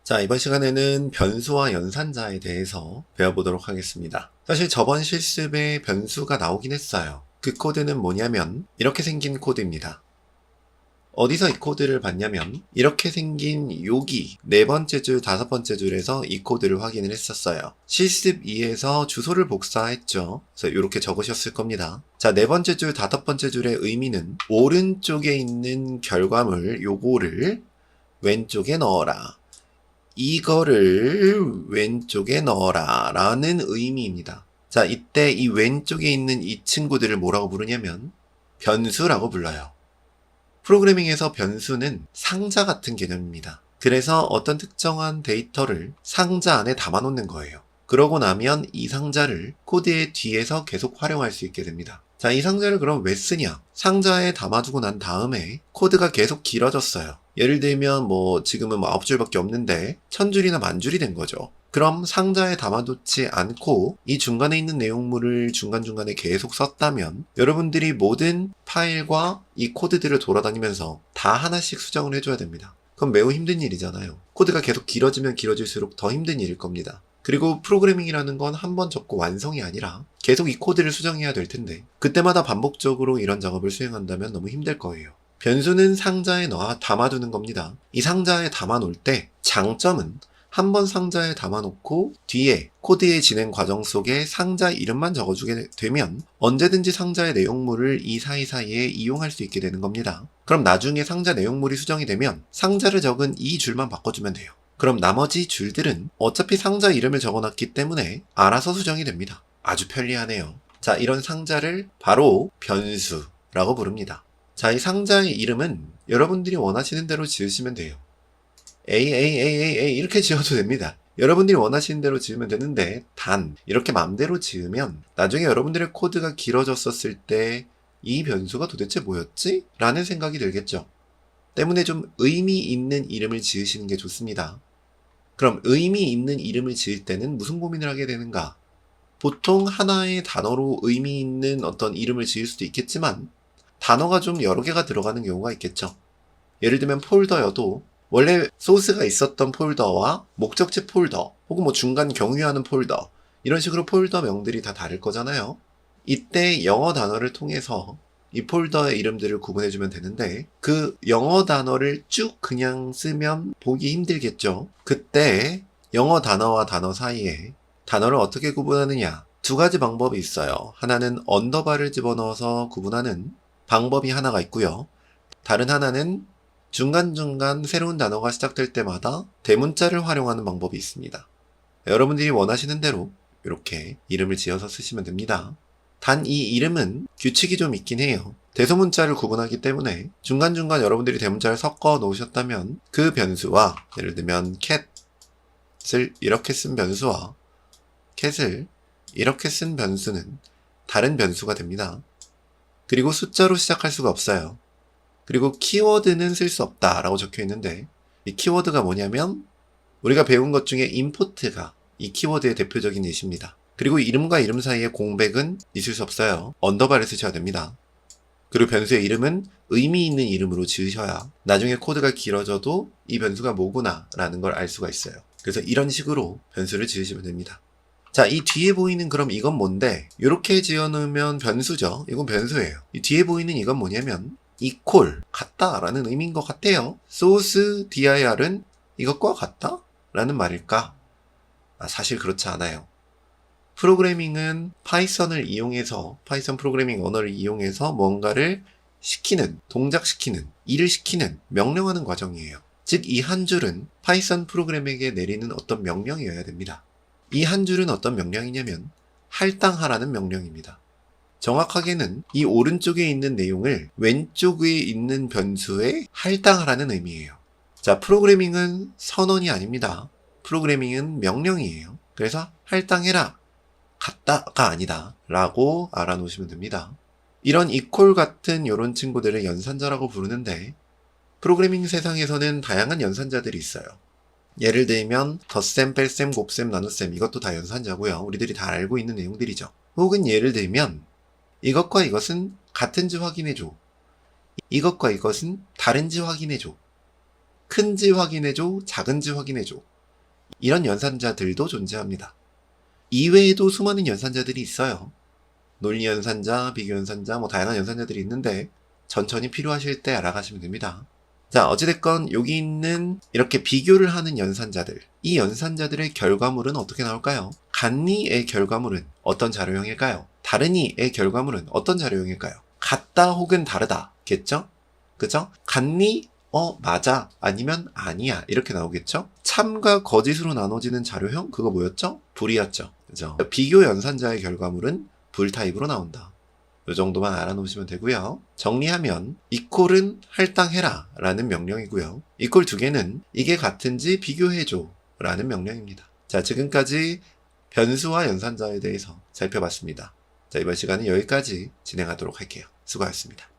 자, 이번 시간에는 변수와 연산자에 대해서 배워보도록 하겠습니다. 사실 저번 실습에 변수가 나오긴 했어요. 그 코드는 뭐냐면 이렇게 생긴 코드입니다. 어디서 이 코드를 봤냐면 이렇게 생긴 여기 네 번째 줄, 다섯 번째 줄에서 이 코드를 확인을 했었어요. 실습 2에서 주소를 복사했죠. 그래서 이렇게 적으셨을 겁니다. 자, 네 번째 줄, 다섯 번째 줄의 의미는 오른쪽에 있는 결과물 요거를 왼쪽에 넣어라. 이거를 왼쪽에 넣어라 라는 의미입니다. 자, 이때 이 왼쪽에 있는 이 친구들을 뭐라고 부르냐면 변수라고 불러요. 프로그래밍에서 변수는 상자 같은 개념입니다. 그래서 어떤 특정한 데이터를 상자 안에 담아놓는 거예요. 그러고 나면 이 상자를 코드의 뒤에서 계속 활용할 수 있게 됩니다. 자, 이 상자를 그럼 왜 쓰냐? 상자에 담아두고 난 다음에 코드가 계속 길어졌어요. 예를 들면 지금은 9줄밖에 없는데 1000줄이나 10,000줄이 된 거죠. 그럼 상자에 담아두지 않고 이 중간에 있는 내용물을 중간중간에 계속 썼다면 여러분들이 모든 파일과 이 코드들을 돌아다니면서 다 하나씩 수정을 해줘야 됩니다. 그럼 매우 힘든 일이잖아요. 코드가 계속 길어지면 길어질수록 더 힘든 일일 겁니다. 그리고 프로그래밍이라는 건 한 번 적고 완성이 아니라 계속 이 코드를 수정해야 될 텐데 그때마다 반복적으로 이런 작업을 수행한다면 너무 힘들 거예요. 변수는 상자에 넣어 담아두는 겁니다. 이 상자에 담아놓을 때 장점은 한 번 상자에 담아놓고 뒤에 코드의 진행 과정 속에 상자 이름만 적어주게 되면 언제든지 상자의 내용물을 이 사이사이에 이용할 수 있게 되는 겁니다. 그럼 나중에 상자 내용물이 수정이 되면 상자를 적은 이 줄만 바꿔주면 돼요. 그럼 나머지 줄들은 어차피 상자 이름을 적어놨기 때문에 알아서 수정이 됩니다. 아주 편리하네요. 자, 이런 상자를 바로 변수라고 부릅니다. 자, 이 상자의 이름은 여러분들이 원하시는 대로 지으시면 돼요. A 이렇게 지어도 됩니다. 여러분들이 원하시는 대로 지으면 되는데 단 이렇게 맘대로 지으면 나중에 여러분들의 코드가 길어졌었을 때 이 변수가 도대체 뭐였지? 라는 생각이 들겠죠. 때문에 좀 의미 있는 이름을 지으시는 게 좋습니다. 그럼 의미 있는 이름을 지을 때는 무슨 고민을 하게 되는가? 보통 하나의 단어로 의미 있는 어떤 이름을 지을 수도 있겠지만 단어가 좀 여러 개가 들어가는 경우가 있겠죠. 예를 들면 폴더여도 원래 소스가 있었던 폴더와 목적지 폴더 혹은 중간 경유하는 폴더 이런 식으로 폴더명들이 다 다를 거잖아요. 이때 영어 단어를 통해서 이 폴더의 이름들을 구분해주면 되는데 그 영어 단어를 쭉 그냥 쓰면 보기 힘들겠죠. 그때 영어 단어와 단어 사이에 단어를 어떻게 구분하느냐 두 가지 방법이 있어요. 하나는 언더바를 집어넣어서 구분하는 방법이 하나가 있고요. 다른 하나는 중간중간 새로운 단어가 시작될 때마다 대문자를 활용하는 방법이 있습니다. 여러분들이 원하시는 대로 이렇게 이름을 지어서 쓰시면 됩니다. 단 이 이름은 규칙이 좀 있긴 해요. 대소문자를 구분하기 때문에 중간중간 여러분들이 대문자를 섞어 놓으셨다면 그 변수와 예를 들면 cat을 이렇게 쓴 변수와 cat을 이렇게 쓴 변수는 다른 변수가 됩니다. 그리고 숫자로 시작할 수가 없어요. 그리고 키워드는 쓸 수 없다 라고 적혀 있는데 이 키워드가 뭐냐면 우리가 배운 것 중에 import가 이 키워드의 대표적인 예시입니다. 그리고 이름과 이름 사이에 공백은 있을 수 없어요. 언더바를 쓰셔야 됩니다. 그리고 변수의 이름은 의미 있는 이름으로 지으셔야 나중에 코드가 길어져도 이 변수가 뭐구나 라는 걸 알 수가 있어요. 그래서 이런 식으로 변수를 지으시면 됩니다. 자, 이 뒤에 보이는 그럼 이건 뭔데? 이렇게 지어놓으면 변수죠. 이건 변수예요. 이 뒤에 보이는 이건 뭐냐면 equal, 같다 라는 의미인 것 같아요. source dir은 이것과 같다? 라는 말일까? 사실 그렇지 않아요. 프로그래밍은 파이썬을 이용해서 파이썬 프로그래밍 언어를 이용해서 뭔가를 시키는, 동작시키는, 일을 시키는, 명령하는 과정이에요. 즉 이 한 줄은 파이썬 프로그램에게 내리는 어떤 명령이어야 됩니다. 이 한 줄은 어떤 명령이냐면 할당하라는 명령입니다. 정확하게는 이 오른쪽에 있는 내용을 왼쪽에 있는 변수에 할당하라는 의미예요. 자, 프로그래밍은 선언이 아닙니다. 프로그래밍은 명령이에요. 그래서 할당해라. 같다가 아니다 라고 알아놓으시면 됩니다. 이런 equal 같은 이런 친구들을 연산자라고 부르는데 프로그래밍 세상에서는 다양한 연산자들이 있어요. 예를 들면 덧셈, 뺄셈, 곱셈, 나눗셈 이것도 다 연산자고요. 우리들이 다 알고 있는 내용들이죠. 혹은 예를 들면 이것과 이것은 같은지 확인해줘. 이것과 이것은 다른지 확인해줘. 큰지 확인해줘. 작은지 확인해줘. 이런 연산자들도 존재합니다. 이외에도 수많은 연산자들이 있어요. 논리 연산자, 비교 연산자, 다양한 연산자들이 있는데 천천히 필요하실 때 알아가시면 됩니다. 자, 어찌됐건 여기 있는 이렇게 비교를 하는 연산자들, 이 연산자들의 결과물은 어떻게 나올까요? 같니의 결과물은 어떤 자료형일까요? 다르니의 결과물은 어떤 자료형일까요? 같다 혹은 다르다겠죠? 그죠? 같니? 맞아. 아니면 아니야. 이렇게 나오겠죠? 참과 거짓으로 나눠지는 자료형? 그거 뭐였죠? 불이었죠. 그죠? 비교 연산자의 결과물은 불 타입으로 나온다. 이 정도만 알아놓으시면 되고요. 정리하면 이퀄은 할당해라 라는 명령이고요. 이퀄 두 개는 이게 같은지 비교해줘 라는 명령입니다. 자, 지금까지 변수와 연산자에 대해서 살펴봤습니다. 자, 이번 시간은 여기까지 진행하도록 할게요. 수고하셨습니다.